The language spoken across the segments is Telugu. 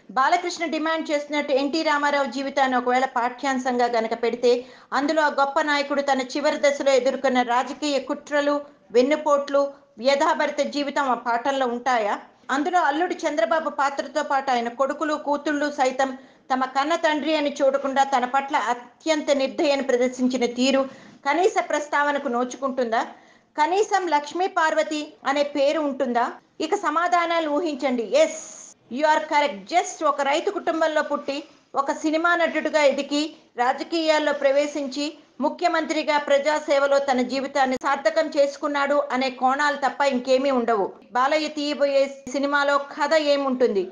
బాలకృష్ణ డిమాండ్ చేస్తున్నట్టు ఎన్టీ రామారావు జీవితాన్ని ఒకవేళ పాఠ్యాంశంగా గనక పెడితే అందులో ఆ గొప్ప నాయకుడు తన చివరి దశలో ఎదుర్కొన్న రాజకీయ కుట్రలు, వెన్నుపోట్లు, వ్యధాభరిత జీవితం ఆ పాఠంలో ఉంటాయా? అందులో అల్లుడు చంద్రబాబు పాత్రతో పాటు ఆయన కొడుకులు, కూతుళ్ళు సైతం తమ కన్న తండ్రి అని చూడకుండా తన పట్ల అత్యంత నిర్దయను ప్రదర్శించిన తీరు కనీస ప్రస్తావనకు నోచుకుంటుందా? కనీసం లక్ష్మీ పార్వతి అనే పేరు ఉంటుందా? ఇక సమాధానాలు ఊహించండి. Yes, you are correct. Just ఒక రైతు కుటుంబంలో పుట్టి ఒక సినిమా నటుడిగా ఎదిగి రాజకీయాల్లో ప్రవేశించి ముఖ్యమంత్రిగా ప్రజాసేవలో తన జీవితాన్ని సార్థకం చేసుకున్నాడు అనే కోణాలు తప్ప ఇంకేమీ ఉండవు. బాలయ్య తీయబోయే సినిమాలో కథ ఏముంటుంది?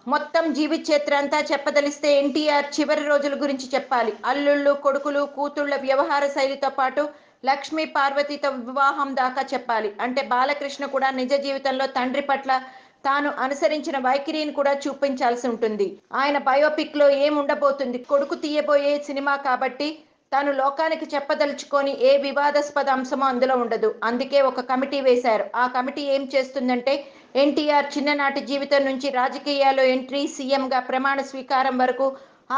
మొత్తం జీవిత చరిత్ర అంతా చెప్పదలిస్తే ఎన్టీఆర్ చివరి రోజుల గురించి చెప్పాలి. అల్లుళ్ళు, కొడుకులు, కూతుళ్ళ వ్యవహార శైలితో పాటు లక్ష్మీ పార్వతితో వివాహం దాకా చెప్పాలి. అంటే బాలకృష్ణ కూడా నిజ జీవితంలో తండ్రి పట్ల తాను అనుసరించిన వైఖరిని కూడా చూపించాల్సి ఉంటుంది. ఆయన బయోపిక్ లో ఏముండబోతుంది? కొడుకు తీయబోయే సినిమా కాబట్టి తాను లోకానికి చెప్పదలుచుకొని ఏ వివాదాస్పద అంశమో అందులో ఉండదు. అందుకే ఒక కమిటీ వేశారు. ఆ కమిటీ ఏం చేస్తుందంటే ఎన్టీఆర్ చిన్ననాటి జీవితం నుంచి రాజకీయాల్లో ఎంట్రీ, సీఎంగా ప్రమాణ స్వీకారం వరకు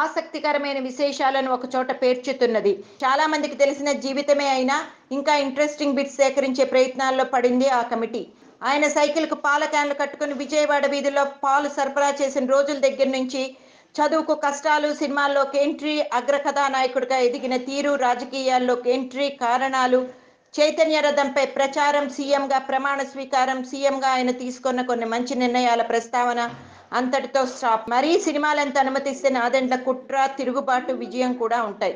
ఆసక్తికరమైన విశేషాలను ఒక చోట పేర్చుతున్నది. చాలా మందికి తెలిసిన జీవితమే అయినా ఇంకా ఇంట్రెస్టింగ్ బిట్స్ సేకరించే ప్రయత్నాల్లో పడింది ఆ కమిటీ. ఆయన సైకిల్కు పాల క్యాన్లు కట్టుకుని విజయవాడ వీధుల్లో పాలు సరఫరా చేసిన రోజుల దగ్గర నుంచి చదువుకు కష్టాలు, సినిమాల్లోకి ఎంట్రీ, అగ్రకథానాయకుడిగా ఎదిగిన తీరు, రాజకీయాల్లోకి ఎంట్రీ, కారణాలు, చైతన్య రథంపై ప్రచారం, సీఎంగా ప్రమాణ స్వీకారం, సీఎంగా ఆయన తీసుకున్న కొన్ని మంచి నిర్ణయాల ప్రస్తావన అంతటితో స్టాప్. మరీ సినిమాలంత అనుమతిస్తే నాదెండ్ల కుట్ర, తిరుగుబాటు, విజయం కూడా ఉంటాయి.